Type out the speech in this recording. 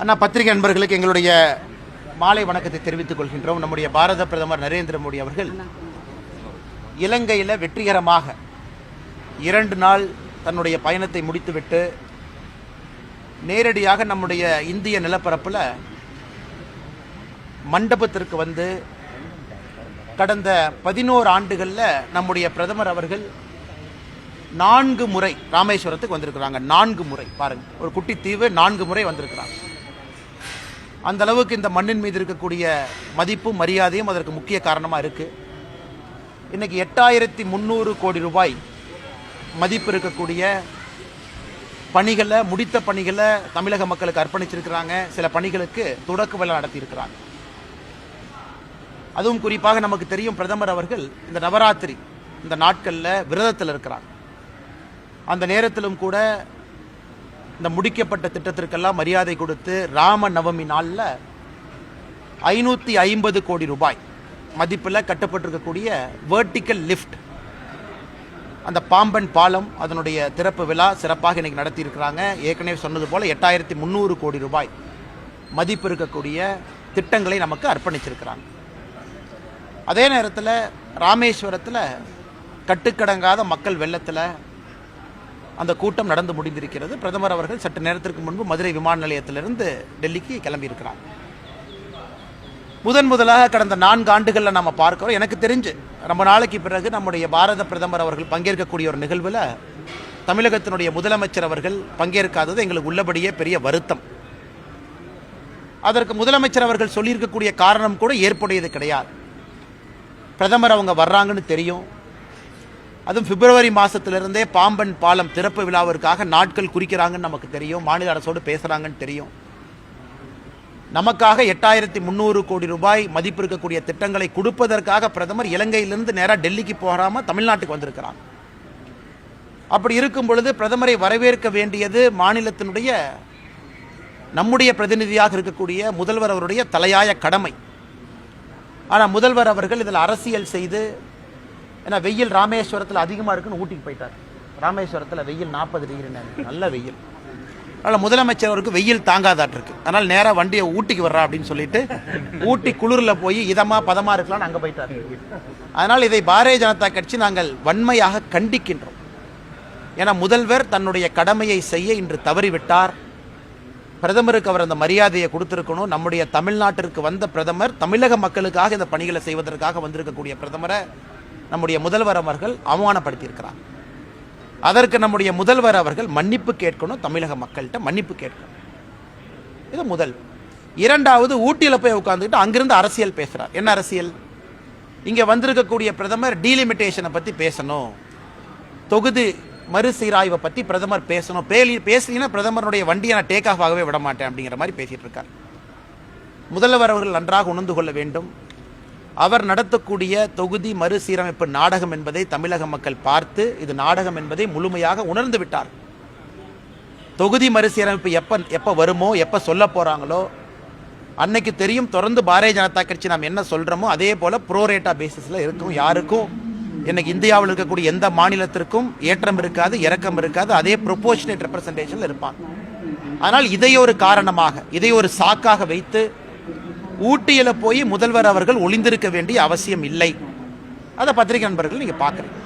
அண்ணா, பத்திரிகை நண்பர்களுக்கு எங்களுடைய மாலை வணக்கத்தை தெரிவித்துக் கொள்கின்றோம். நம்முடைய பாரத பிரதமர் நரேந்திர மோடி அவர்கள் இலங்கையில் வெற்றிகரமாக 2 நாள் தன்னுடைய பயணத்தை முடித்துவிட்டு நேரடியாக நம்முடைய இந்திய நிலப்பரப்பில் மண்டபத்திற்கு வந்து கடந்த 11 ஆண்டுகளில் நம்முடைய பிரதமர் அவர்கள் 4 முறை ராமேஸ்வரத்துக்கு வந்திருக்கிறாங்க. 4 முறை பாருங்க, ஒரு குட்டி தீவு 4 முறை வந்திருக்கிறாங்க. அந்த அளவுக்கு இந்த மண்ணின் மீது இருக்கக்கூடிய மதிப்பும் மரியாதையும் அதற்கு முக்கிய காரணமாக இருக்கு. இன்னைக்கு 8300 கோடி ரூபாய் மதிப்பு இருக்கக்கூடிய பணிகளை, முடித்த பணிகளை தமிழக மக்களுக்கு அர்ப்பணிச்சிருக்கிறாங்க. சில பணிகளுக்கு தொடக்க விழா நடத்தியிருக்கிறாங்க. அதுவும் குறிப்பாக நமக்கு தெரியும், பிரதமர் அவர்கள் இந்த நவராத்திரி இந்த நாட்களில் விரதத்தில் இருக்கிறாங்க. அந்த நேரத்திலும் கூட இந்த முடிக்கப்பட்ட திட்டத்திற்கெல்லாம் மரியாதை கொடுத்து ராம நவமி நாளில் 550 கோடி ரூபாய் மதிப்பில் கட்டப்பட்டிருக்கக்கூடிய வெர்டிக்கல் லிஃப்ட், அந்த பாம்பன் பாலம், அதனுடைய திறப்பு விழா சிறப்பாக இன்னைக்கு நடத்தியிருக்கிறாங்க. ஏற்கனவே சொன்னது போல 8300 கோடி ரூபாய் மதிப்பு இருக்கக்கூடிய திட்டங்களை நமக்கு அர்ப்பணிச்சிருக்கிறாங்க. அதே நேரத்தில் ராமேஸ்வரத்தில் கட்டுக்கடங்காத மக்கள் வெள்ளத்தில் அந்த கூட்டம் நடந்து முடிந்திருக்கிறது. பிரதமர் அவர்கள் சற்று நேரத்திற்கு முன்பு மதுரை விமான நிலையத்திலிருந்து டெல்லிக்கு கிளம்பியிருக்கிறார். முதலாக கடந்த 4 ஆண்டுகளில் நம்ம பார்க்கிறோம். எனக்கு தெரிஞ்சு ரொம்ப நாளைக்கு பிறகு நம்முடைய பாரத பிரதமர் அவர்கள் பங்கேற்கக்கூடிய ஒரு நிகழ்வில் தமிழகத்தினுடைய முதலமைச்சர் அவர்கள் பங்கேற்காதது எங்களுக்கு உள்ளபடியே பெரிய வருத்தம். அதற்கு முதலமைச்சர் அவர்கள் சொல்லியிருக்கக்கூடிய காரணம் கூட ஏற்புடையது கிடையாது. பிரதமர் அவங்க வர்றாங்கன்னு தெரியும். அதுவும் பிப்ரவரி மாதத்திலிருந்தே பாம்பன் பாலம் திறப்பு விழாவிற்காக நாட்கள் குறிக்கிறாங்கன்னு நமக்கு தெரியும். மாநில அரசோடு பேசுகிறாங்கன்னு தெரியும். நமக்காக 8300 கோடி ரூபாய் மதிப்பு இருக்கக்கூடிய திட்டங்களை கொடுப்பதற்காக பிரதமர் இலங்கையிலிருந்து நேராக டெல்லிக்கு போகாமல் தமிழ்நாட்டுக்கு வந்திருக்கிறாங்க. அப்படி இருக்கும் பொழுது பிரதமரை வரவேற்க வேண்டியது மாநிலத்தினுடைய, நம்முடைய பிரதிநிதியாக இருக்கக்கூடிய முதல்வர் அவருடைய தலையாய கடமை. ஆனால் முதல்வர் அவர்கள் இதில் அரசியல் செய்து, ஏன்னா வெயில் ராமேஸ்வரத்தில் அதிகமாக இருக்குன்னு ஊட்டிக்கு போயிட்டார். ராமேஸ்வரத்தில் வெயில் 40 டிகிரி, நல்ல வெயில். அதனால் முதலமைச்சர் அவருக்கு வெயில் தாங்காதாட்டு இருக்கு. அதனால் நேராக வண்டியை ஊட்டிக்கு வர்றா அப்படின்னு சொல்லிட்டு ஊட்டி குளிரில் போய் பதமாக இருக்கலாம்னு அங்கே போயிட்டார். அதனால் இதை பாரதிய ஜனதா கட்சி நாங்கள் வன்மையாக கண்டிக்கின்றோம். ஏன்னா முதல்வர் தன்னுடைய கடமையை செய்ய இன்று தவறிவிட்டார். பிரதமருக்கு அவர் அந்த மரியாதையை கொடுத்திருக்கணும். நம்முடைய தமிழ்நாட்டிற்கு வந்த பிரதமர் தமிழக மக்களுக்காக இந்த பணிகளை செய்வதற்காக வந்திருக்கக்கூடிய பிரதமரை நம்முடைய முதல்வர் அவர்கள் அவமானப்படுத்தியிருக்கிறார். அதற்கு நம்முடைய முதல்வர் அவர்கள் மன்னிப்பு கேட்கணும், தமிழக மக்கள்கிட்ட மன்னிப்பு கேட்கணும். இது முதல். இரண்டாவது, ஊட்டியில் போய் உட்கார்ந்துக்கிட்டு அங்கிருந்து அரசியல் பேசுறார். என்ன அரசியல்? இங்கே வந்திருக்கக்கூடிய பிரதமர் டீலிமிட்டேஷனை பற்றி பேசணும், தொகுதி மறுசீராய்வை பற்றி பிரதமர் பேசணும். பேசினா பிரதமருடைய வண்டியை நான் டேக் ஆஃப் ஆகவே விட மாட்டேன் அப்படிங்கிற மாதிரி பேசிட்டு இருக்கார். முதல்வர் அவர்கள் நன்றாக உணர்ந்து கொள்ள வேண்டும். அவர் நடத்தக்கூடிய தொகுதி மறுசீரமைப்பு நாடகம் என்பதை தமிழக மக்கள் பார்த்து இது நாடகம் என்பதை முழுமையாக உணர்ந்து விட்டார். தொகுதி மறுசீரமைப்பு எப்போ வருமோ, எப்போ சொல்ல போறாங்களோ அன்னைக்கு தெரியும். தொடர்ந்து பாரதிய ஜனதா கட்சி நாம் என்ன சொல்றோமோ அதே போல ப்ரோரேட்டா பேசிஸ்ல இருக்கும். யாருக்கும் இன்னைக்கு இந்தியாவில் இருக்கக்கூடிய எந்த மாநிலத்திற்கும் ஏற்றம் இருக்காது, இறக்கம் இருக்காது. அதே ப்ரொபோர்ஷனேட் ரெப்ரசன்டேஷன்ல இருப்பாங்க. ஆனால் இதை ஒரு காரணமாக, இதை ஒரு சாக்காக வைத்து ஊட்டியில் போய் முதல்வர் அவர்கள் ஒளிந்திருக்க வேண்டிய அவசியம் இல்லை. அதை பத்திரிகை நண்பர்கள் நீங்க பார்க்குறீங்க.